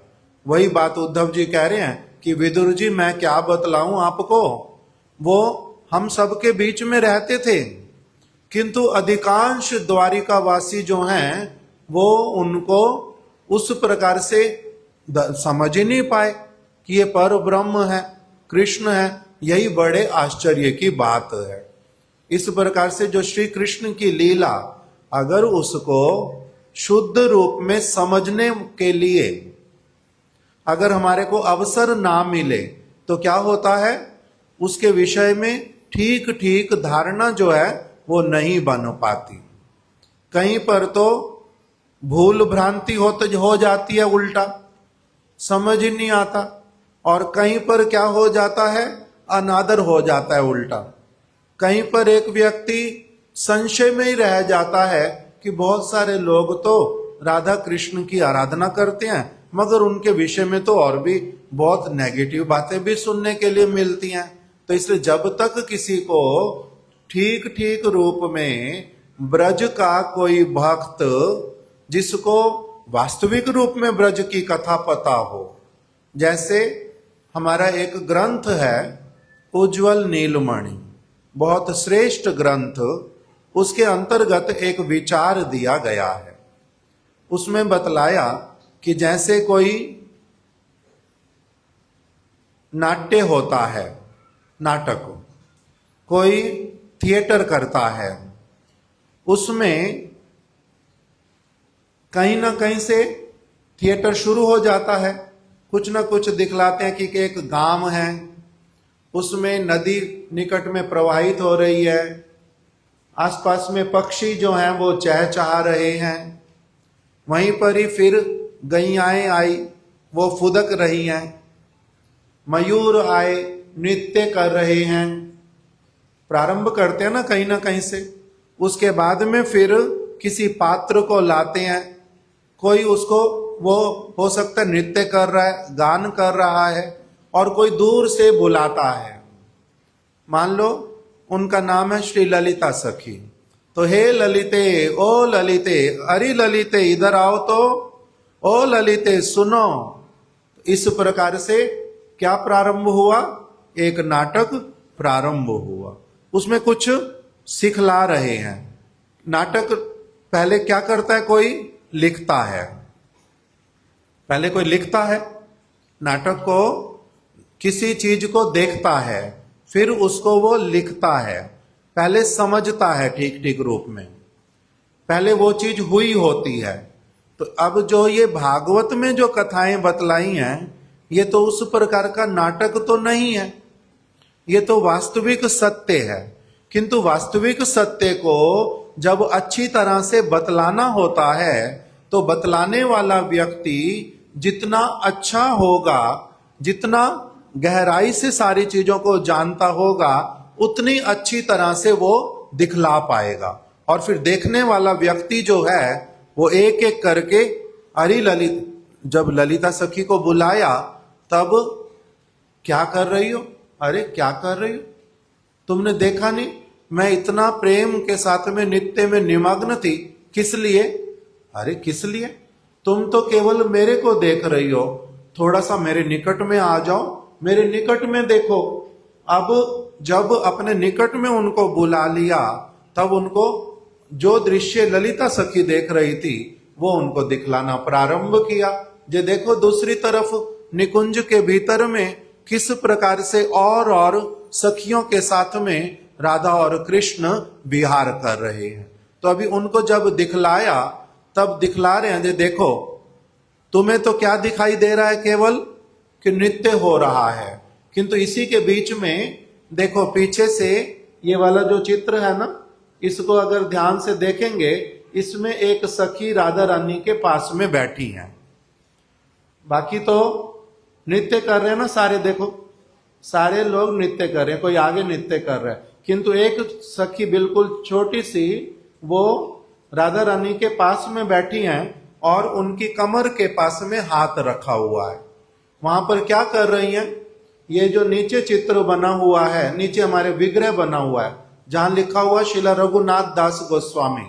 वही बात उद्धव जी कह रहे हैं कि विदुर जी मैं क्या बतलाऊं आपको, वो हम सबके बीच में रहते थे, किंतु अधिकांश द्वारिका वासी जो हैं वो उनको उस प्रकार से समझ ही नहीं पाए कि ये पर ब्रह्म है, कृष्ण है। यही बड़े आश्चर्य की बात है। इस प्रकार से जो श्री कृष्ण की लीला, अगर उसको शुद्ध रूप में समझने के लिए अगर हमारे को अवसर ना मिले तो क्या होता है, उसके विषय में ठीक ठीक धारणा जो है वो नहीं बन पाती। कहीं पर तो भूल भ्रांति हो जाती है, उल्टा समझ ही नहीं आता, और कहीं पर क्या हो जाता है, अनादर हो जाता है उल्टा। कहीं पर एक व्यक्ति संशय में ही रह जाता है कि बहुत सारे लोग तो राधा कृष्ण की आराधना करते हैं, मगर उनके विषय में तो और भी बहुत नेगेटिव बातें भी सुनने के लिए मिलती हैं। तो इसलिए जब तक किसी को ठीक ठीक रूप में ब्रज का कोई भक्त, जिसको वास्तविक रूप में ब्रज की कथा पता हो, जैसे हमारा एक ग्रंथ है उज्ज्वल नीलमणि, बहुत श्रेष्ठ ग्रंथ, उसके अंतर्गत एक विचार दिया गया है। उसमें बतलाया कि जैसे कोई नाट्य होता है, नाटक, कोई थिएटर करता है, उसमें कहीं ना कहीं से थिएटर शुरू हो जाता है, कुछ ना कुछ दिखलाते हैं कि एक गांव है, उसमें नदी निकट में प्रवाहित हो रही है, आसपास में पक्षी जो हैं वो चहचहा रहे हैं, वहीं पर ही फिर गैयाएं आई, वो फुदक रही हैं, मयूर आए, नृत्य कर रहे हैं। प्रारंभ करते हैं ना कहीं से, उसके बाद में फिर किसी पात्र को लाते हैं, कोई उसको, वो हो सकता है नृत्य कर रहा है, गान कर रहा है, और कोई दूर से बुलाता है। मान लो उनका नाम है श्री ललिता सखी, तो हे ललिते, ओ ललिते, अरे ललिते इधर आओ तो, ओ ललिते सुनो। इस प्रकार से क्या प्रारंभ हुआ? एक नाटक प्रारंभ हुआ। उसमें कुछ सिखला रहे हैं। नाटक पहले क्या करता है? कोई लिखता है। पहले कोई लिखता है नाटक को, किसी चीज को देखता है, फिर उसको वो लिखता है। पहले समझता है ठीक ठीक रूप में, पहले वो चीज हुई होती है। तो अब जो ये भागवत में जो कथाएं बतलाई हैं, ये तो उस प्रकार का नाटक तो नहीं है, ये तो वास्तविक सत्य है। किंतु वास्तविक सत्य को जब अच्छी तरह से बतलाना होता है, तो बतलाने वाला व्यक्ति जितना अच्छा होगा, जितना गहराई से सारी चीजों को जानता होगा, उतनी अच्छी तरह से वो दिखला पाएगा। और फिर देखने वाला व्यक्ति जो है वो एक एक करके, अरे जब ललिता सखी को बुलाया तब क्या कर रही हो? अरे क्या कर रही हो? तुमने देखा नहीं मैं इतना प्रेम के साथ में नित्य में निमग्न थी, किस लिए? अरे किस लिए? तुम तो केवल मेरे को देख रही हो, थोड़ा सा मेरे निकट में आ जाओ, मेरे निकट में देखो। अब जब अपने निकट में उनको बुला लिया, तब उनको जो दृश्य ललिता सखी देख रही थी वो उनको दिखलाना प्रारंभ किया। जे देखो दूसरी तरफ निकुंज के भीतर में किस प्रकार से और सखियों के साथ में राधा और कृष्ण विहार कर रहे हैं। तो अभी उनको जब दिखलाया, तब दिखला रहे हैं, जे देखो तुम्हें तो क्या दिखाई दे रहा है? केवल कि नृत्य हो रहा है। किंतु इसी के बीच में देखो पीछे से ये वाला जो चित्र है ना, इसको अगर ध्यान से देखेंगे, इसमें एक सखी राधा रानी के पास में बैठी है। बाकी तो नृत्य कर रहे हैं ना सारे, देखो सारे लोग नृत्य कर रहे हैं, कोई आगे नृत्य कर रहा है, किंतु एक सखी बिल्कुल छोटी सी वो राधा रानी के पास में बैठी हैं और उनकी कमर के पास में हाथ रखा हुआ है। वहां पर क्या कर रही हैं? ये जो नीचे चित्र बना हुआ है, नीचे हमारे विग्रह बना हुआ है, जहां लिखा हुआ शिला रघुनाथ दास गोस्वामी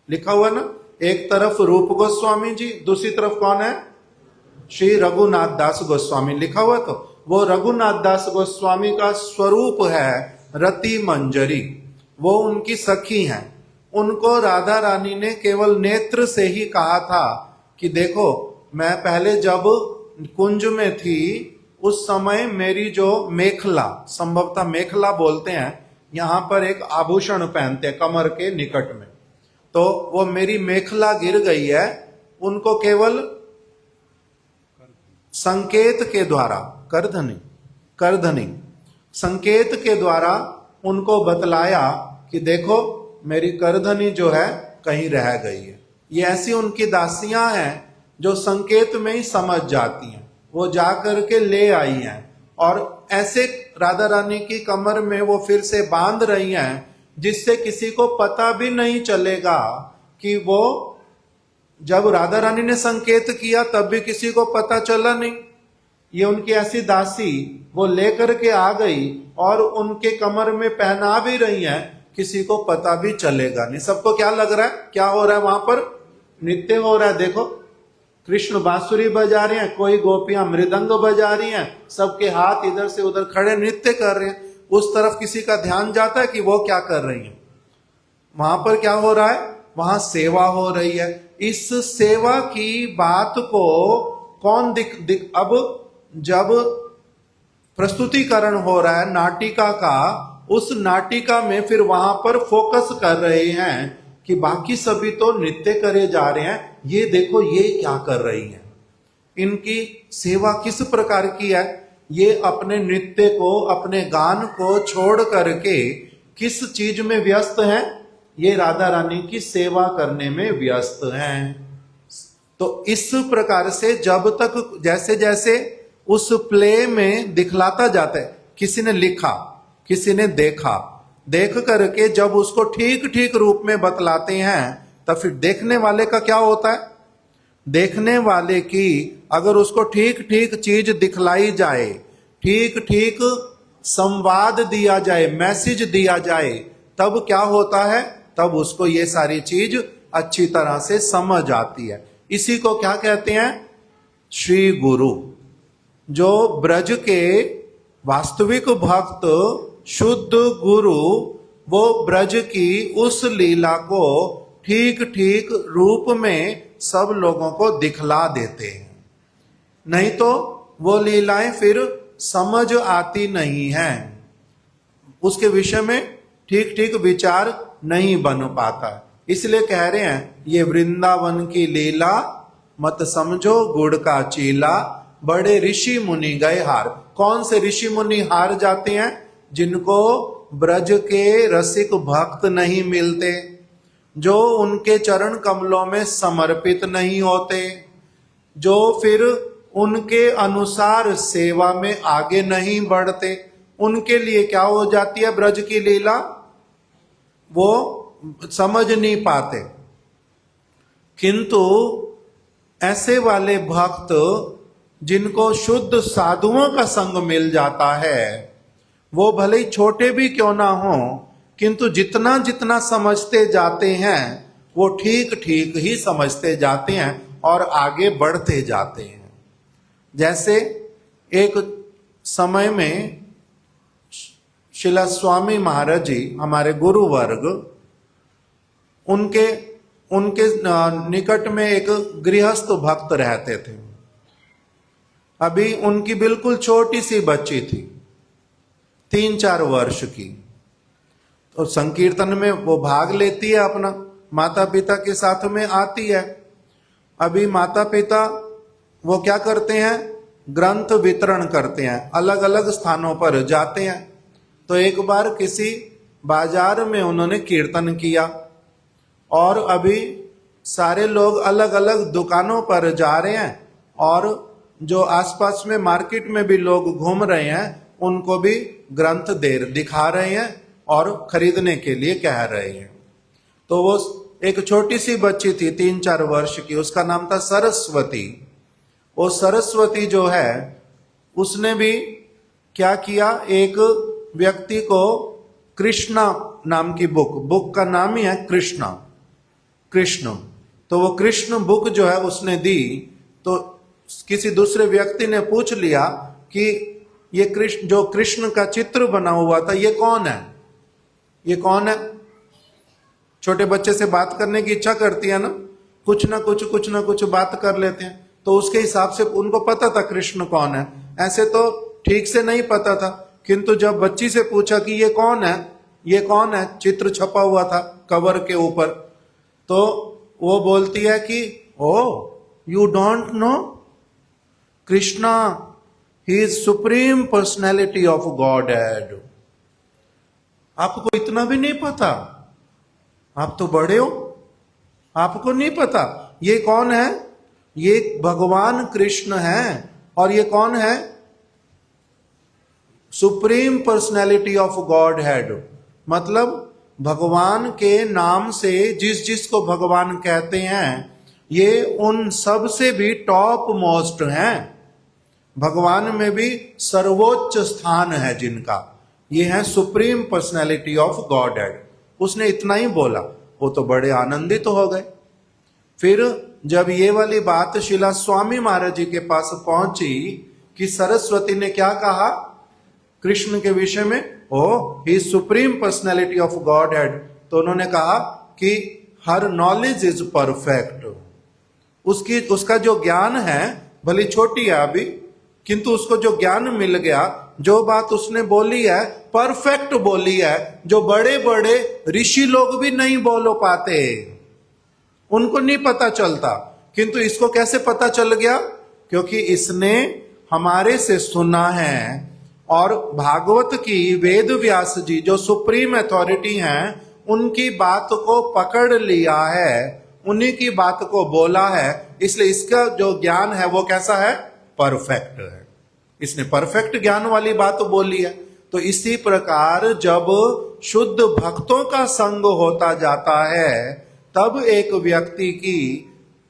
लिखा हुआ ना, एक तरफ रूप गोस्वामी जी, दूसरी तरफ कौन है? श्री रघुनाथ दास गोस्वामी लिखा हुआ। तो वो रघुनाथ दास गोस्वामी का स्वरूप है रति मंजरी, वो उनकी सखी हैं। उनको राधा रानी ने केवल नेत्र से ही कहा था कि देखो मैं पहले जब कुंज में थी उस समय मेरी जो मेखला, संभवतः मेखला बोलते हैं, यहां पर एक आभूषण पहनते हैं कमर के निकट में, तो वो मेरी मेखला गिर गई है। उनको केवल संकेत के द्वारा, करधनी संकेत के द्वारा उनको बतलाया कि देखो मेरी करधनी जो है कहीं रह गई है। ये ऐसी उनकी दासियां हैं जो संकेत में ही समझ जाती हैं, वो जा करके ले आई हैं और ऐसे राधा रानी की कमर में वो फिर से बांध रही हैं, जिससे किसी को पता भी नहीं चलेगा कि वो, जब राधा रानी ने संकेत किया तब भी किसी को पता चला नहीं। ये उनकी ऐसी दासी वो लेकर के आ गई और उनके कमर में पहना भी रही हैं, किसी को पता भी चलेगा नहीं। सबको क्या लग रहा है? क्या हो रहा है? वहां पर नृत्य हो रहा है। देखो कृष्ण बांसुरी बजा रहे हैं, कोई गोपियां मृदंग बजा रही हैं, सबके हाथ इधर से उधर खड़े नृत्य कर रहे हैं। उस तरफ किसी का ध्यान जाता है कि वो क्या कर रही हैं? वहां पर क्या हो रहा है? वहां सेवा हो रही है। इस सेवा की बात को कौन अब जब प्रस्तुतिकरण हो रहा है नाटिका का, उस नाटिका में फिर वहां पर फोकस कर रहे हैं कि बाकी सभी तो नृत्य करे जा रहे हैं, ये देखो ये क्या कर रही हैं, इनकी सेवा किस प्रकार की है। ये अपने नृत्य को, अपने गान को छोड़ करके किस चीज में व्यस्त हैं? ये राधा रानी की सेवा करने में व्यस्त हैं। तो इस प्रकार से जब तक जैसे जैसे उस प्ले में दिखलाता जाता है, किसी ने लिखा, किसी ने देखा, देख करके जब उसको ठीक ठीक रूप में बतलाते हैं, तब फिर देखने वाले का क्या होता है? देखने वाले की अगर उसको ठीक ठीक चीज दिखलाई जाए, ठीक ठीक संवाद दिया जाए, मैसेज दिया जाए, तब क्या होता है? तब उसको ये सारी चीज अच्छी तरह से समझ आती है। इसी को क्या कहते हैं? श्री गुरु। जो ब्रज के वास्तविक भक्त, शुद्ध गुरु, वो ब्रज की उस लीला को ठीक ठीक रूप में सब लोगों को दिखला देते हैं। नहीं तो वो लीलाएं फिर समझ आती नहीं हैं, उसके विषय में ठीक ठीक विचार नहीं बन पाता। इसलिए कह रहे हैं ये वृंदावन की लीला मत समझो गुड़ का चीला, बड़े ऋषि मुनि गए हार। कौन से ऋषि मुनि हार जाते हैं? जिनको ब्रज के रसिक भक्त नहीं मिलते, जो उनके चरण कमलों में समर्पित नहीं होते, जो फिर उनके अनुसार सेवा में आगे नहीं बढ़ते, उनके लिए क्या हो जाती है ब्रज की लीला? वो समझ नहीं पाते। किंतु ऐसे वाले भक्त जिनको शुद्ध साधुओं का संग मिल जाता है, वो भले ही छोटे भी क्यों ना हो, किंतु जितना जितना समझते जाते हैं वो ठीक ठीक ही समझते जाते हैं और आगे बढ़ते जाते हैं। जैसे एक समय में शिला स्वामी महाराज जी, हमारे गुरु वर्ग, उनके निकट में एक गृहस्थ भक्त रहते थे। अभी उनकी बिल्कुल छोटी सी बच्ची थी, 3-4 वर्ष की। तो संकीर्तन में वो भाग लेती है, अपना माता पिता के साथ में आती है। अभी माता पिता वो क्या करते हैं? ग्रंथ वितरण करते हैं, अलग अलग स्थानों पर जाते हैं। तो एक बार किसी बाजार में उन्होंने कीर्तन किया और अभी सारे लोग अलग अलग दुकानों पर जा रहे हैं और जो आसपास में मार्केट में भी लोग घूम रहे हैं उनको भी ग्रंथ दिखा रहे हैं और खरीदने के लिए कह रहे हैं। तो वो एक छोटी सी बच्ची थी 3-4 वर्ष की, उसका नाम था सरस्वती। वो सरस्वती जो है उसने भी क्या किया, एक व्यक्ति को कृष्णा नाम की बुक का नाम ही है कृष्ण। तो वो कृष्ण बुक जो है उसने दी। तो किसी दूसरे व्यक्ति ने पूछ लिया कि ये कृष्ण का चित्र बना हुआ था, ये कौन है? ये कौन है? छोटे बच्चे से बात करने की इच्छा करती है ना, कुछ ना कुछ बात कर लेते हैं। तो उसके हिसाब से उनको पता था कृष्ण कौन है। ऐसे तो ठीक से नहीं पता था, किंतु जब बच्ची से पूछा कि ये कौन है, चित्र छपा हुआ था कवर के ऊपर, तो वो बोलती है कि oh you don't know Krishna, he is supreme personality of Godhead. आपको इतना भी नहीं पता? आप तो बड़े हो, आपको नहीं पता ये कौन है? ये भगवान कृष्ण है। और ये कौन है? Supreme personality of godhead. मतलब भगवान के नाम से जिस को भगवान कहते हैं, ये उन सब से भी टॉप मोस्ट हैं। भगवान में भी सर्वोच्च स्थान है जिनका, ये है सुप्रीम पर्सनैलिटी ऑफ गॉडहेड। उसने इतना ही बोला, वो तो बड़े आनंदित हो गए। फिर जब ये वाली बात शिला स्वामी महाराज जी के पास पहुंची कि सरस्वती ने क्या कहा कृष्ण के विषय में, ही सुप्रीम पर्सनैलिटी ऑफ गॉडहेड, तो उन्होंने कहा कि हर नॉलेज इज परफेक्ट। उसका जो ज्ञान है, भली छोटी है अभी, किंतु उसको जो ज्ञान मिल गया, जो बात उसने बोली है परफेक्ट बोली है, जो बड़े बड़े ऋषि लोग भी नहीं बोल पाते, उनको नहीं पता चलता। किंतु इसको कैसे पता चल गया? क्योंकि इसने हमारे से सुना है और भागवत की वेद व्यास जी जो सुप्रीम अथॉरिटी हैं, उनकी बात को पकड़ लिया है, उन्हीं की बात को बोला है। इसलिए इसका जो ज्ञान है वो कैसा है? परफेक्ट है। इसने परफेक्ट ज्ञान वाली बात बोली है। तो इसी प्रकार जब शुद्ध भक्तों का संग होता जाता है, तब एक व्यक्ति की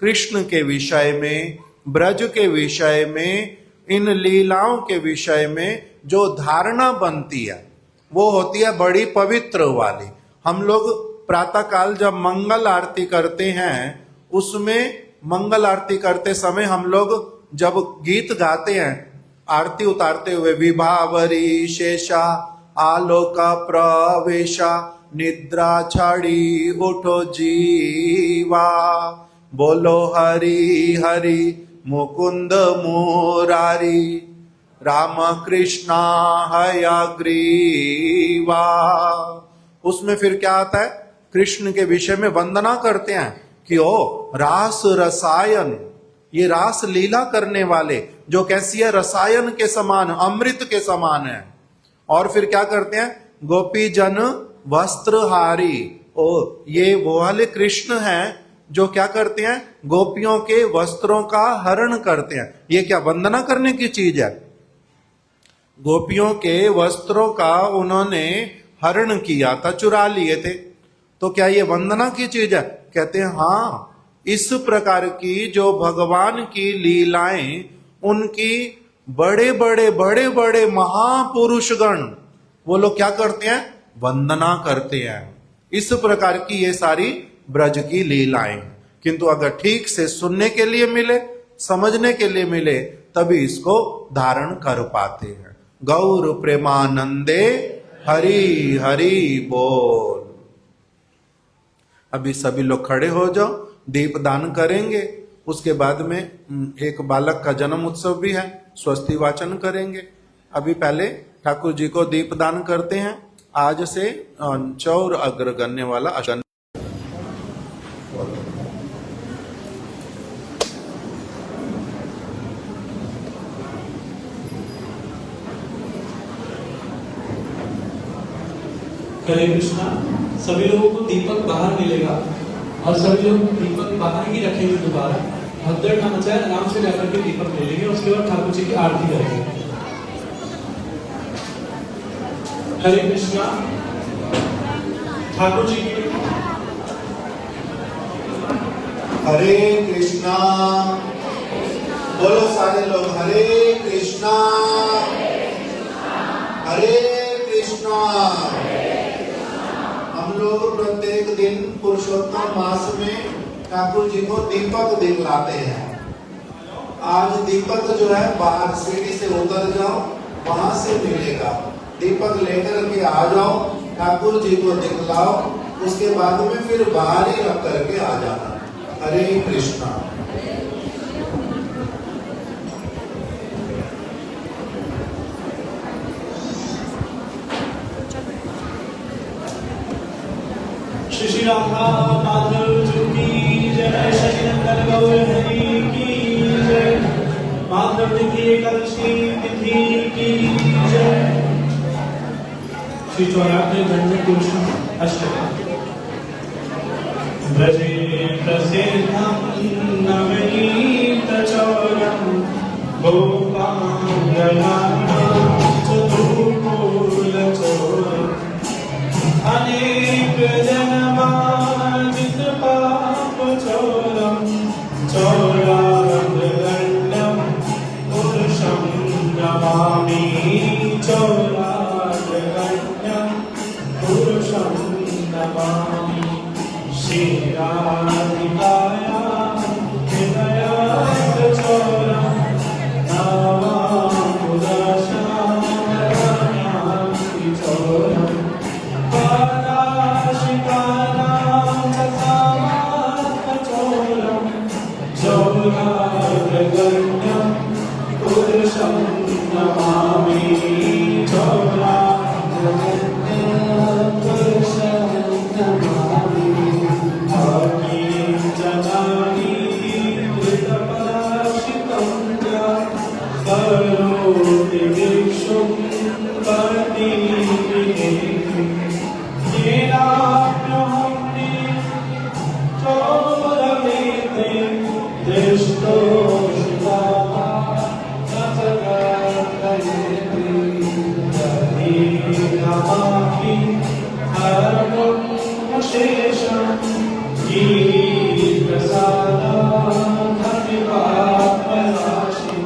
कृष्ण के विषय में, ब्रज के विषय में, इन लीलाओं के विषय में जो धारणा बनती है वो होती है बड़ी पवित्र वाली। हम लोग प्रातः काल जब मंगल आरती करते हैं, उसमें मंगल आरती करते समय हम लोग जब गीत गाते हैं, आरती उतारते हुए, विभावरी शेषा आलोका प्रवेशा निद्रा छाड़ी उठो जीवा, बोलो हरि हरि मुकुंद मुरारी राम कृष्णा हयग्रीवा। उसमें फिर क्या आता है, कृष्ण के विषय में वंदना करते हैं कि ओ रास रसायन, ये रास लीला करने वाले जो कैसी है, रसायन के समान, अमृत के समान है। और फिर क्या करते हैं, गोपी जन वस्त्रहारी, ओ ये वो वाले कृष्ण हैं जो क्या करते हैं, गोपियों के वस्त्रों का हरण करते हैं। ये क्या वंदना करने की चीज है? गोपियों के वस्त्रों का उन्होंने हरण किया था, चुरा लिए थे, तो क्या ये वंदना की चीज है? कहते हैं हाँ, इस प्रकार की जो भगवान की लीलाएं, उनकी बड़े बड़े महापुरुषगण वो लोग क्या करते हैं, वंदना करते हैं। इस प्रकार की ये सारी ब्रज की लीलाएं, किंतु अगर ठीक से सुनने के लिए मिले, समझने के लिए मिले, तभी इसको धारण कर पाते हैं। गौर प्रेमानंदे हरि हरि बोल। अभी सभी लोग खड़े हो जाओ, दीप दान करेंगे। उसके बाद में एक बालक का जन्म उत्सव भी है, स्वस्ति वाचन करेंगे। अभी पहले ठाकुर जी को दीप दान करते हैं। आज से चौर अग्रगण्य वाला अशन। हरे कृष्णा। सभी लोगों को दीपक बाहर मिलेगा और सभी लोग दीपक बाहर ही रखेंगे। दोबारा भगदड़ ना मचाए, आराम से जाकर के दीपक ले लेंगे। उसके बाद ठाकुर जी की आरती करेंगे। हरे कृष्णा। ठाकुर जी की हरे कृष्णा बोलो सारे लोग, हरे कृष्णा हरे कृष्णा। हम लोग प्रत्येक दिन पुरुषोत्तम मास में ठाकुर जी को दीपक दिखलाते हैं। आज दीपक जो है बाहर सीढ़ी से उतर जाओ, वहां से मिलेगा। दीपक लेकर के आ जाओ, ठाकुर जी को दिखलाओ, उसके बाद में फिर बाहर ही रख करके आ जाना। हरे कृष्णा। श्री राधा माधव जी की जय, शशिनंदन गौर हरि की जय, माधव तिथि एकादशी तिथि की जय। श्री 84 दंड पुरुषोत्तम अष्टकम्। ब्रजे प्रसिद्धं नवनीतचौरं गोपाङ्गनानां चतुर्भुजचौरम् अनेक जन्मार्जित पापचौरं चौरार्धदण्डं पुरुषं नमामि। चौरार्धदण्डं पुरुषं नमामि। श्रीराधिकायां हृदयार्धचौरं नावामुदशामरान्तिचौरम् पादाशिकानां चकामात्मचौरं चौरार्धगण्यं पुरुषं नमामि। चौरार्धगण्यं पुरुषं नमामि। जनानि कृतपराशितं करोति भिक्षुं पतिः। येनाप्यहं चौरमेते दृष्टो शिवाः नचगात्रयेति। नमामि हरं शेषं प्रसादाधनिपापनाशि।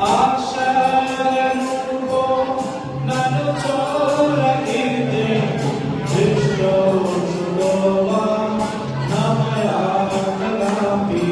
आश्रयरूपो नरचोरकीर्ते दृष्टो शुभो वा न मया कदापि।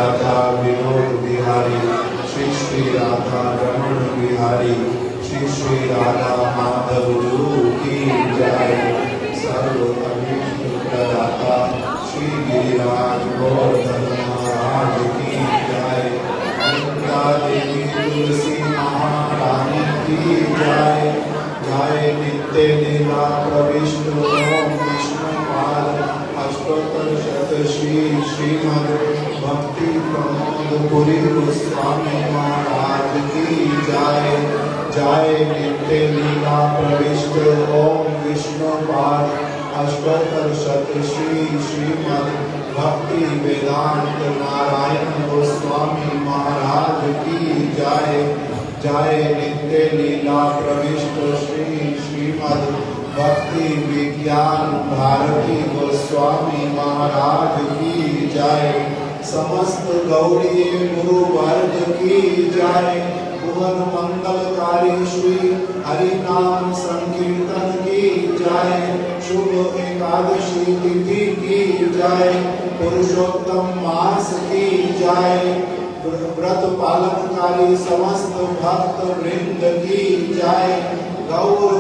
राधा विनोद बिहारी श्री श्री राधा रमण बिहारी श्री श्री राधा माधव गुरु की जय। सर्व अभीष्ट प्रदाता श्री गिरिराज गोवर्धन महाराज की जय। गंगा देवी तुलसी महारानी की जय। जय नित्य लीला प्रविष्ट ओम विष्णुपाद अष्टोत्तर शत श्री श्रीमद् भक्ति प्रमोद पुरी गोस्वामी महाराज की जय। जय नित्य लीला प्रविष्ट ओम विष्णुपाद अष्टोत्तर शत श्री श्रीमद् भक्ति वेदांत नारायण गोस्वामी महाराज की जय। जय नित्य लीला प्रविष्ट श्री श्रीमद् भक्ति विज्ञान भारती गोस्वामी महाराज की जय। समस्त गौरी गुरु वर्ग की जय। भुवन मंगलकारी श्री हरि नाम संकीर्तन की जय। शुभ एकादशी तिथि की जय। पुरुषोत्तम मास की जय। व्रत पालनकारी समस्त भक्त वृंद की जय। गौर